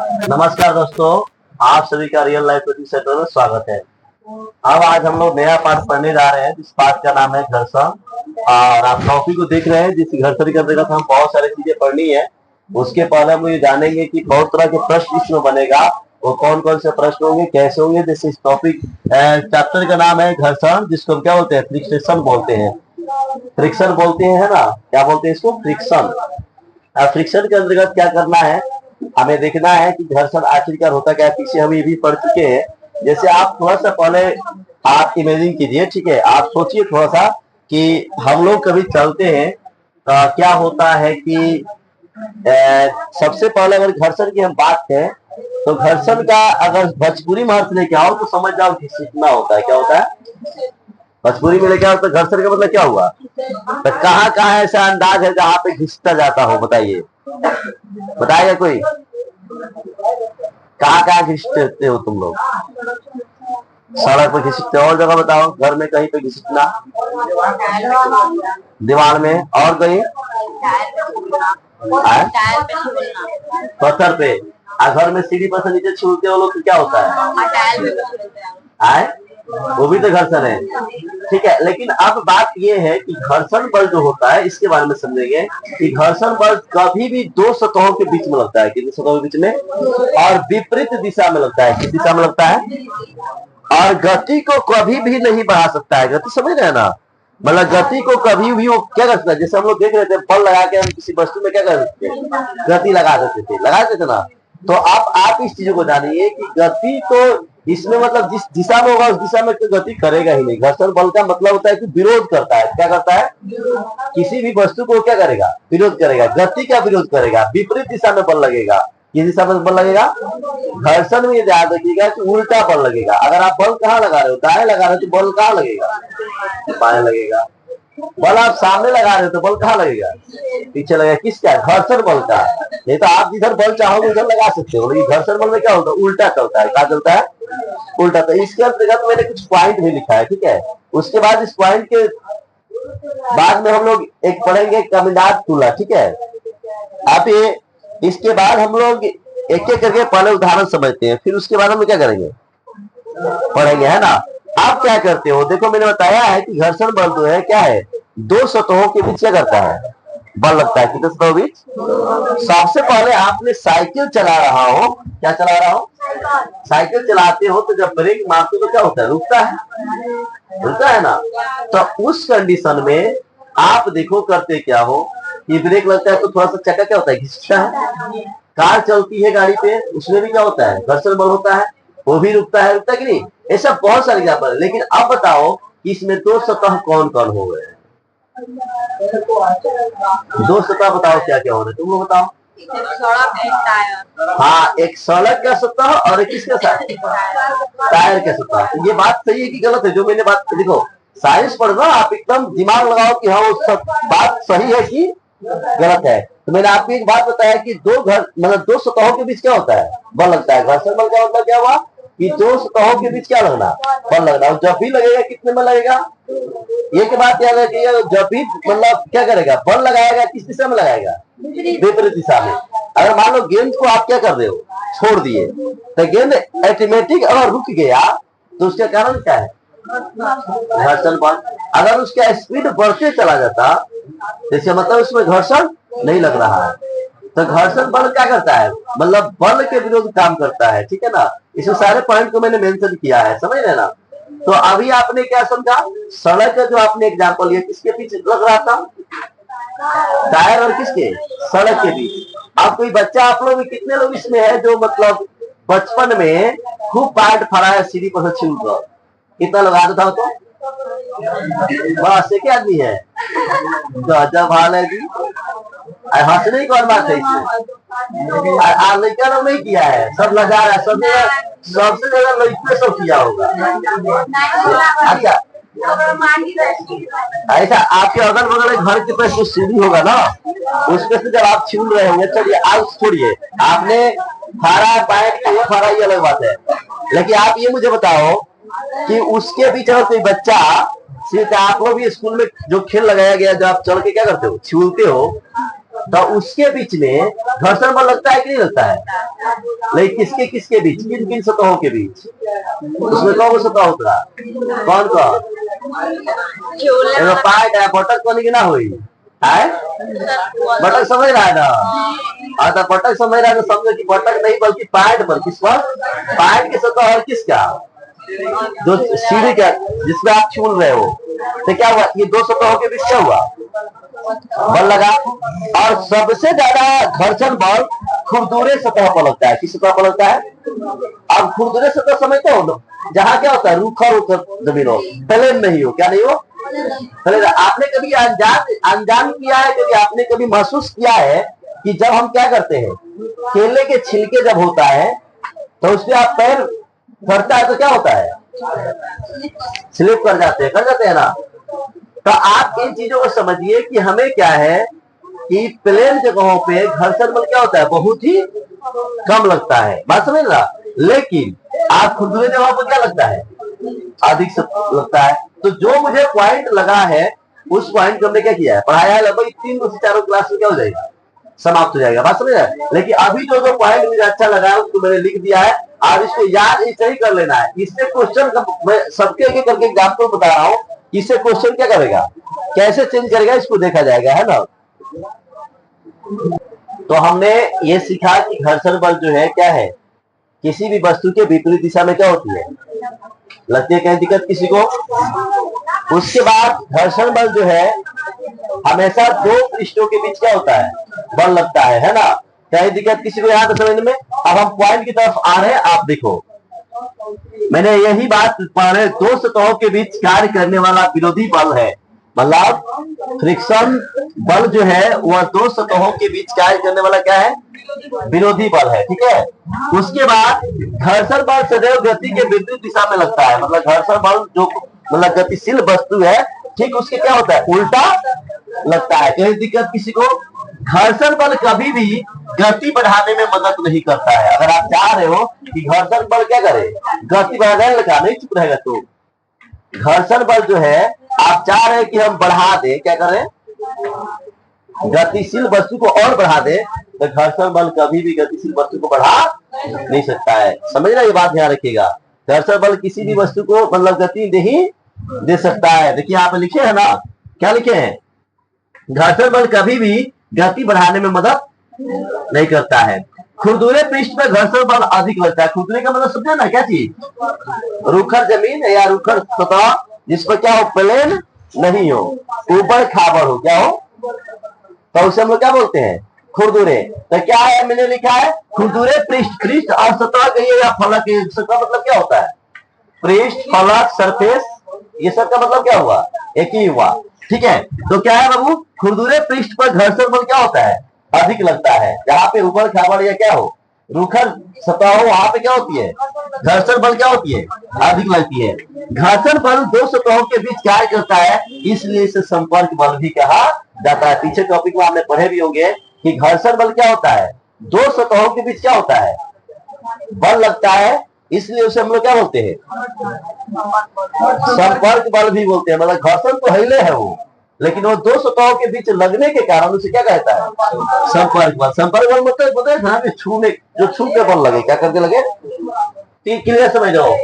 नमस्कार दोस्तों, आप सभी का रियल लाइफ कोचिंग सेंटर में स्वागत है। अब आज हम लोग नया पाठ पढ़ने जा रहे हैं जिस पाठ का नाम है घर्षण। और आप टॉपिक को देख रहे हैं जिस घर्षण के अंतर्गत हम बहुत सारी चीजें पढ़नी है। उसके पहले हम ये जानेंगे कि बहुत तरह के प्रश्न इसमें बनेगा, वो कौन कौन से प्रश्न होंगे, कैसे होंगे। जैसे इस टॉपिक चैप्टर का नाम है घर्षण, जिसको हम क्या बोलते हैं, फ्रिक्शन बोलते हैं। फ्रिक्शन बोलते हैं ना, क्या बोलते हैं इसको, फ्रिक्शन। फ्रिक्शन के अंतर्गत क्या करना है, हमें देखना है कि घर्षण आखिरकार होता क्या है। पीछे हम ये भी पढ़ चुके हैं। जैसे आप थोड़ा सा पहले आप इमेजिन कीजिए, ठीक है, आप सोचिए थोड़ा सा कि हम लोग कभी चलते हैं, क्या होता है कि सबसे पहले अगर घर्षण की हम बात करें तो घर्षण का अगर भोजपुरी में अर्थ लेके आओ तो समझ जाओ कि सीखना होता है। क्या होता है भोजपुरी में लेके आओ तो घर्षण का मतलब क्या हुआ। तो कहाँ कहाँ ऐसा अंदाज है जहाँ पे घिसता जाता हो, बताइए, बताएगा कोई। कहाँ कहाँ घिसते हो तुम लोग? सड़क पे घिसते, और जगह बताओ, घर में कहीं पे घिसना, दीवार में, और कहीं पत्थर पे। घर में सीढ़ी पर से नीचे छूटते हो लोग तो क्या होता है? वो भी तो घर्षण है, ठीक है। लेकिन अब बात ये है कि घर्षण बल जो होता है इसके बारे में समझेंगे कि घर्षण बल कभी भी दो सतहों के बीच में लगता है, कितनी सतहों के बीच में, और विपरीत दिशा में लगता है। किस दिशा में लगता है? और गति को कभी भी नहीं बढ़ा सकता है। गति समझ रहे हैं ना, मतलब गति को कभी भी वो क्या कर सकता है। जैसे हम लोग देख रहे थे बल लगा के हम किसी वस्तु में क्या कर सकते थे, गति लगा देते थे ना। तो अब आप इस चीज को जानिए कि गति तो इसमें मतलब जिस दिशा में होगा उस दिशा में तो गति करेगा ही नहीं। घर्षण बल का मतलब होता है कि विरोध करता है। क्या करता है? किसी भी वस्तु को क्या करेगा? विरोध करेगा। गति का विरोध करेगा, विपरीत दिशा में बल लगेगा। किस दिशा में बल लगेगा? घर्षण में याद रखिएगा कि उल्टा बल लगेगा। अगर आप बल कहाँ लगा रहे हो, दाएं लगा रहे हो तो बल कहाँ लगेगा? बाएं लगेगा। बल आप सामने लगा रहे हो तो बल कहाँ लगेगा? पीछे लगेगा। किसका? घर्षण बल का। नहीं तो आप जिधर बल चाहोगे उधर लगा सकते हो, लेकिन घर्षण बल में क्या होता है? उल्टा चलता है। क्या चलता है? उल्टा। तो इसके अंतर्गत मैंने कुछ पॉइंट भी लिखा है, ठीक है। उसके बाद इस पॉइंट के बाद में हम लोग एक पढ़ेंगे कमिनाद तुला, ठीक है। आप ये इसके बाद हम लोग एक एक करके पहले उदाहरण समझते हैं, फिर उसके बाद हम क्या करेंगे, पढ़ेंगे, है ना। आप क्या करते हो, देखो मैंने बताया है कि घर्षण बल जो है क्या है, दो सतहों के बीच क्या करता है, बल लगता है। कितने सतहों के बीच? सबसे पहले आपने साइकिल चला रहा हो, क्या चला रहा हो, साइकिल चलाते हो तो जब ब्रेक मारते हो तो क्या होता है? रुकता है, रुकता है ना। तो उस कंडीशन में आप देखो करते क्या हो कि ब्रेक लगता है तो थोड़ा सा चक्का क्या होता है, घिसता है। कार चलती है गाड़ी पे, उसमें भी क्या होता है, घर्षण बल होता है, वो भी रुकता है कि नहीं। ऐसा बहुत सारे एग्जाम्पल है। लेकिन अब बताओ कि इसमें दो सतह कौन कौन हो गए? दो सतह बताओ क्या क्या हो रहे, तुम लोग बताओ। हाँ, एक सड़क का सतह और एक किसका साथ, टायर का सतह। ये बात सही है कि गलत है? जो मैंने बात, देखो साइंस पढ़ना, आप एकदम दिमाग लगाओ कि हाँ वो सब बात सही है कि गलत है। तो मैंने आपको एक बात बताया कि दो मतलब दो सतहों के बीच क्या होता है, बल लगता है। घर्षण बल का मतलब क्या हुआ कि दो सतहों के बीच क्या लगना, बल लगना। और जब भी लगेगा कितने में लगेगा, एक बात याद रखिएगा, जब भी मतलब क्या करेगा, बल लगाएगा, किस दिशा में लगाएगा? विपरीत दिशा में। अगर मान लो गेंद को आप क्या कर रहे हो, छोड़ दिए, तो गेंद ऑटोमेटिक अगर रुक गया तो उसका कारण क्या है? घर्षण बल। अगर उसका स्पीड बढ़ते चला जाता, जैसे मतलब उसमें घर्षण नहीं लग रहा है, तो घर्षण बल क्या करता है, मतलब बल के विरुद्ध काम करता है, ठीक है ना। इसमें सारे पॉइंट को मैंने मेंशन किया है, समझ रहे ना। तो अभी आपने क्या समझा, सड़क का जो आपने एग्जाम्पल लिया, किसके पीछे लग रहा था, टायर और किसके, सड़क के बीच। अब कोई बच्चा, आप लोग कितने लोग इसमें है जो मतलब बचपन में खूब पैंट फड़ा है सीढ़ी पर से छूट कर, कितना लोग आता था? तो बस एक आदमी है। गजब हाल है जी। हंसने की कौन बात है इसमें? लड़का लोग नहीं किया है, सब लगा रहा है, सबसे ज्यादा लड़के सब किया होगा। अच्छा, ऐसा आपके अगल बगल घर के पास जो सीढ़ी होगा ना, उसमें से जब आप छूल रहे होंगे, चलिए आप छोड़िए, आपने फाड़ा पैंट किया, फाड़ा ये अलग बात है। लेकिन आप ये मुझे बताओ कि उसके बीच अगर कोई बच्चा, सिर्फ आप लोग भी स्कूल में जो खेल लगाया गया, जो आप चल के क्या करते हो, छूलते हो, तो उसके बीच में घर्षण बल लगता है कि नहीं लगता है? लेकिन किसके किसके बीच, किन किन सतहों के बीच? उसमें कौन सतह होता है? कौन कौन? पार्ट है, बटक कौन की ना हुई है? बटक समझ रहा है ना? तो बटक समझ रहा है तो समझो कि बटक नहीं बल्कि पार्ट, बल्कि पार्ट की सतह और किसका? जो सीढ़ी का जिसमें आप छूल रहे हो, तो क्या हुआ? ये दो सतहों के बीच क्या हुआ? बल लगा। और सबसे ज्यादा घर्षण बल खुरदुरे सतह पर लगता है। किस सतह पर लगता है? अब खुरदुरे सतह समझते हो, जहाँ क्या होता है? रूखा रूखा जमीन हो, प्लेन नहीं हो। क्या नहीं हो? प्लेन। आपने कभी अनजान किया है, कभी आपने कभी महसूस किया है कि जब हम क्या करते हैं, केले के छिलके जब होता है तो उसमें आप पैर फरता है तो क्या होता है? स्लिप कर जाते हैं ना? तो आप इन चीजों को समझिए कि हमें क्या है कि प्लेन जगहों पे घर्षण बल क्या होता है? बहुत ही कम लगता है। बात समझ रहा? लेकिन आप खुरदुरे जगहों पर क्या लगता है? अधिक लगता है। तो जो मुझे पॉइंट लगा है उस पॉइंट को हमने क्या किया है? पढ़ाया है। लगभग 3 से 4 क्लास में क्या हो जाएगा? समाप्त हो जाएगा। बात समझ रहे? लेकिन अभी जो पॉइंट मुझे अच्छा लगा है उसको मैंने लिख दिया है। आप इसको याद ऐसे ही कर लेना है। इससे क्वेश्चन मैं सबके एक करके एग्जाम्पल बता रहा हूँ। इससे क्वेश्चन क्या करेगा, कैसे चेंज करेगा, इसको देखा जाएगा, है ना? तो हमने ये सीखा कि घर्षण बल जो है क्या है? किसी भी वस्तु के विपरीत दिशा में क्या होती है? लगती है। कहीं दिक्कत किसी को? उसके बाद घर्षण बल जो है हमेशा दो पृष्ठों के बीच क्या होता है? बल लगता है ना? कहीं दिक्कत किसी को यहाँ पे समझने में? अब हम पॉइंट की तरफ आ रहे हैं। आप देखो, मैंने यही बात पढ़े, दो सतहों के बीच कार्य करने वाला विरोधी बल है। मतलब फ्रिक्शन बल जो है वह दो सतहों के बीच कार्य करने वाला क्या है? विरोधी बल है। ठीक है। उसके बाद घर्षण बल सदैव गति के विपरीत दिशा में लगता है। मतलब घर्षण बल जो मतलब गतिशील वस्तु है, ठीक उसके क्या होता है? उल्टा लगता है। कहीं दिक्कत किसी को? घर्षण बल कभी भी गति बढ़ाने में मदद नहीं करता है। अगर आप चाह रहे हो कि घर्षण बल क्या करे? गति बढ़ाने लगा, नहीं चुप रहेगा तो। घर्षण बल जो है आप चाह रहे हैं कि हम बढ़ा दें, क्या करें? गतिशील वस्तु को और बढ़ा दे, तो घर्षण बल कभी भी गतिशील वस्तु को बढ़ा नहीं सकता है। समझ रहे? ये बात ध्यान रखिएगा। घर्षण बल किसी भी वस्तु को मतलब गति नहीं दे सकता है। देखिए यहाँ पे लिखे है ना, क्या लिखे हैं? घर्षण बल कभी भी गति बढ़ाने में मदद नहीं करता है। खुरदुरे पृष्ठ पर घर्षण बल अधिक लगता है। खुरदुरे का मतलब समझे ना? क्या चीज? रूखर जमीन या रूखर सतह जिस पर क्या हो? प्लेन नहीं हो, ऊपर खाबर हो, क्या हो? तो उसे हम लोग क्या बोलते हैं? खुरदुरे। तो क्या है? मैंने लिखा है खुरदुरे पृष्ठ। पृष्ठ और सतह कहिए या फलक, सतह मतलब क्या होता है? पृष्ठ, फलक, सरफेस, ये सब का मतलब क्या हुआ? एक ही हुआ। ठीक है। तो क्या है बाबू? खुरदुरे पृष्ठ पर घर्षण बल क्या होता है? अधिक लगता है। जहाँ पे ऊबड़ खाबड़ या क्या हो, रूखर सतह हो, वहां पे क्या होती है? घर्षण बल क्या होती है? अधिक लगती है। घर्षण बल दो सतहों के बीच कार्य करता है, इसलिए इसे संपर्क बल भी कहा जाता है। पीछे टॉपिक में आपने पढ़े भी होंगे कि घर्षण बल क्या होता है? दो सतहों के बीच क्या होता है? बल लगता है, इसलिए उसे हम लोग क्या बोलते हैं? संपर्क बल भी बोलते हैं। मतलब घर्षण तो हिले है वो, लेकिन वो दो सतहों के बीच लगने के कारण उसे क्या कहता है? संपर्क बल। संपर्क बल मतलब बोलते हैं छूने, जो छू के बल लगे, क्या करके लगे? क्लियर समझ जाओ।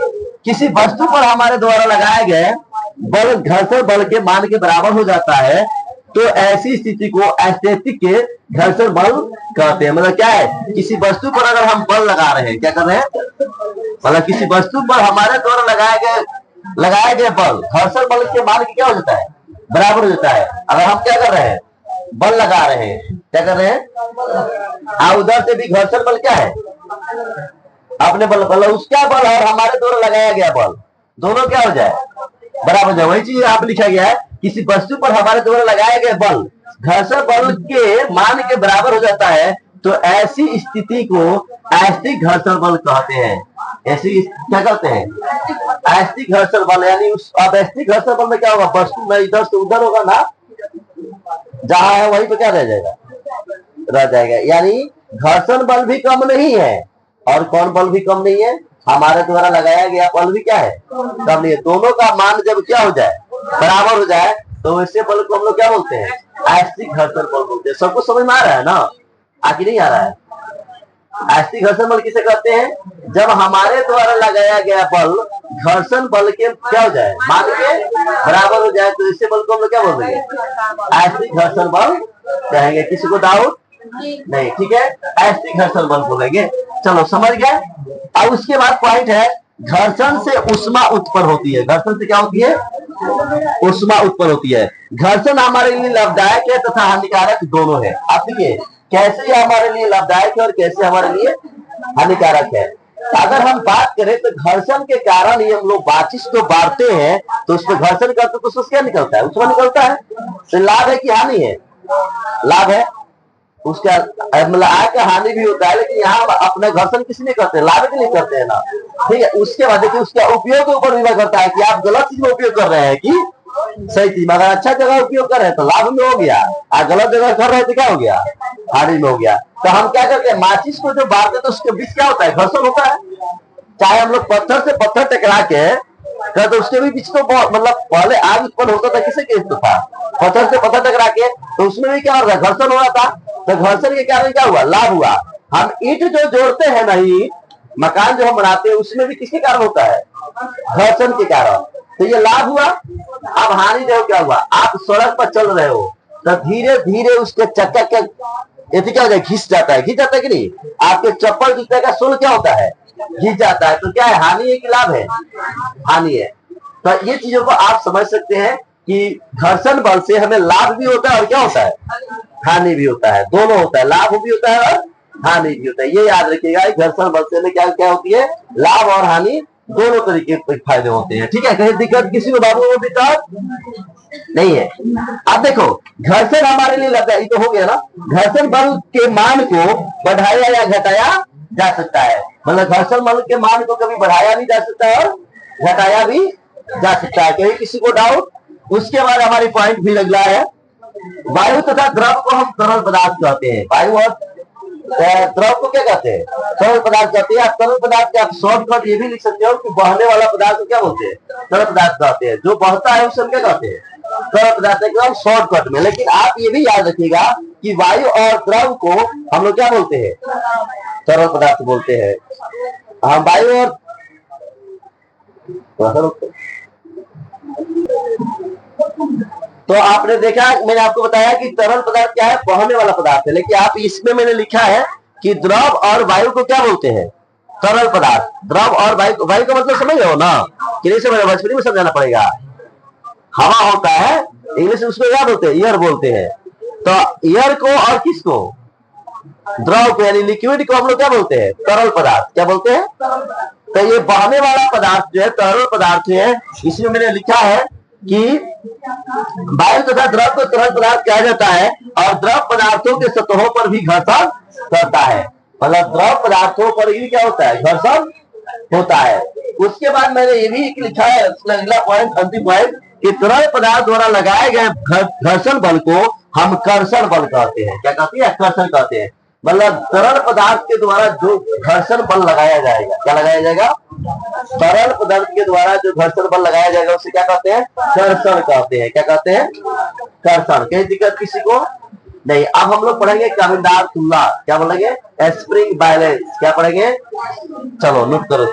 किसी वस्तु पर हमारे द्वारा लगाए गए बल घर्षण बल के मान के बराबर हो जाता है, तो ऐसी स्थिति को एस्थेटिक के घर्षण बल कहते हैं। मतलब क्या है? किसी वस्तु पर अगर हम बल लगा रहे हैं, क्या कर रहे हैं? मतलब किसी वस्तु पर हमारे द्वारा लगाए गए बल घर्षण बल के मान के क्या हो जाता है? बराबर हो जाता है। अगर हम क्या कर रहे हैं? बल लगा रहे हैं, क्या कर रहे हैं? उधर से भी घर्षण बल क्या है? अपने बल, मतलब उसका बल और हमारे द्वारा लगाया गया बल दोनों क्या हो जाए? बराबर हो जाए। वही चीज यहाँ पे लिखा गया है, किसी वस्तु पर हमारे द्वारा लगाए गए बल घर्षण बल के मान के बराबर हो जाता है, तो ऐसी स्थिति को ऐस्थिक घर्षण बल कहते हैं। ऐसी क्या कहते हैं? ऐस्थिक घर्षण बल। यानी उस अब ऐस्थिक घर्षण बल में क्या होगा? वस्तु में इधर से उधर होगा ना, जहां है वहीं पे क्या रह जाएगा? रह जाएगा। यानी घर्षण बल भी कम नहीं है और कौन बल भी कम नहीं है? हमारे द्वारा लगाया गया बल भी क्या है? कम नहीं है। दोनों का मान जब क्या हो जाए? बराबर हो जाए, तो वैसे बल को हम लोग क्या बोलते हैं? आयस्तिक घर्षण बल बोलते हैं। सबको समझ में आ रहा है ना, आगे नहीं आ रहा है? आयस्तिक घर्षण बल किसे कहते हैं? जब हमारे द्वारा लगाया गया बल घर्षण बल के क्या हो जाए, मान के बराबर हो जाए, तो इसे बल को हम लोग क्या बोल देंगे? आयस्तिक घर्षण बल कहेंगे। किसी को डाउट नहीं? ठीक है, आयस्तिक घर्षण बल बोलेंगे। चलो समझ गए। अब उसके बाद पॉइंट है, घर्षण से ऊष्मा उत्पन्न होती है। घर्षण से क्या होती है? ऊष्मा उत्पन्न होती है। घर्षण हमारे लिए लाभदायक है तथा हानिकारक दोनों है। आप देखिए कैसे ये हमारे लिए लाभदायक है और कैसे हमारे लिए हानिकारक है। अगर हम बात करें तो घर्षण के कारण ही हम लोग बातचीत जो बांटते हैं तो उसमें घर्षण करते तो उसमें क्या निकलता है? ऊष्मा निकलता है। तो लाभ है कि हानि है? लाभ है। उसका मतलब आय का हानि भी होता है, लेकिन यहाँ अपने घर्षण किसी नहीं करते, लाभ के लिए करते हैं ना। ठीक है, उसके बाद देखिए उसका उपयोग के ऊपर निर्भर करता है कि आप गलत चीज में उपयोग कर रहे हैं कि सही चीज में। अगर अच्छा जगह उपयोग कर रहे हैं तो लाभ में हो गया, और गलत जगह कर रहे हैं तो क्या हो गया? हानि में हो गया। तो हम क्या करते हैं, माचिस को जो बांटते हैं तो उसके बीच क्या होता है? घर्षण होता है। चाहे हम लोग पत्थर से पत्थर टकरा के तो उसके भी बीच तो मतलब पहले आग उत्पन्न होता था, किसे केस तो था? पत्थर से पत्थर टकरा के, तो उसमें भी क्या हो रहा है? घर्षण हो रहा था। तो घर्षण के कारण क्या हुआ? लाभ हुआ। हम ईंट जो जोड़ते हैं नहीं, मकान जो हम बनाते हैं, उसमें भी किसके कारण होता है? घर्षण के कारण। तो ये लाभ हुआ। अब हानि जो क्या हुआ? आप सड़क पर चल रहे हो तो धीरे धीरे उसके चक्का के ये क्या हो जाए? घिस जाता है। घिस जाता है कि नहीं? आपके चप्पल जूते का सोल क्या होता है? घिस जाता है। तो क्या है? हानि है कि लाभ है? हानि है। तो ये चीजों को आप समझ सकते हैं कि घर्षण बल से हमें लाभ भी होता है और क्या होता है? हानि भी होता है। दोनों होता है, लाभ भी होता है और हानि भी होता है। ये याद रखिएगा, घर्षण बल से हमें क्या क्या होती है? लाभ और हानि दोनों तरीके के फायदे होते हैं। ठीक है, कहीं दिक्कत किसी को बाबू को दिक्कत नहीं है। अब देखो घर्षण हमारे लिए लाभदायी तो हो गया ना। घर्षण बल के मान को बढ़ाया या घटाया जा सकता है। मतलब घर्षण बल के मान को कभी बढ़ाया भी जा सकता है और घटाया भी जा सकता है। कहीं किसी को डाउट? उसके बाद हमारी पॉइंट भी लग रहा है, वायु तथा द्रव को हम तरल पदार्थ कहते हैं। वायु और द्रव को क्या कहते हैं? तरल पदार्थ कहते हैं। तरल पदार्थ के आप शॉर्टकट ये भी लिख सकते हो कि बहने वाला पदार्थ को क्या बोलते हैं? तरल पदार्थ कहते हैं। जो बहता है उसे हम क्या कहते हैं? तरल पदार्थ। एकदम शॉर्टकट में। लेकिन आप ये भी याद रखिएगा कि वायु और द्रव को हम लोग क्या बोलते हैं? तरल पदार्थ बोलते हैं। हम वायु और तो आपने देखा, मैंने आपको बताया कि तरल पदार्थ क्या है? बहने वाला पदार्थ है। लेकिन आप इसमें मैंने लिखा है कि द्रव और वायु को क्या बोलते हैं? तरल पदार्थ। द्रव और वायु, वायु का मतलब समझ रहे हो ना कि नहीं समझ रहे? बचपन में समझाना पड़ेगा। हवा होता है, इंग्लिश में उसको क्या बोलते हैं? एयर बोलते हैं। तो एयर को और किसको? द्रव को, यानी लिक्विड को हम लोग क्या बोलते हैं? तरल पदार्थ। क्या बोलते हैं? तो ये बहने वाला पदार्थ जो है तरल पदार्थ है। इसमें मैंने लिखा है कि वायु तथा द्रव को तरल पदार्थ कहा जाता है और द्रव पदार्थों के सतहों पर भी घर्षण करता है। मतलब द्रव पदार्थों पर भी क्या होता है? घर्षण होता है। उसके बाद मैंने ये भी लिखा है, अगला पॉइंट, अंतिम पॉइंट, कि तरल पदार्थ द्वारा लगाए गए घर्षण बल को हम कर्षण बल कहते हैं। क्या कहते हैं? कर्षण कहते हैं। मतलब तरल पदार्थ के द्वारा जो घर्षण बल लगाया जाएगा, क्या लगाया जाएगा? तरल पदार्थ के द्वारा जो घर्षण बल लगाया जाएगा उसे क्या कहते हैं? कर्षण कहते हैं। क्या कहते हैं? कर्षण। कहीं दिक्कत किसी को नहीं? अब हम लोग पढ़ेंगे कामिंदार तुलना। क्या बोलेंगे? Spring balance. क्या पढ़ेंगे? चलो नोट करो।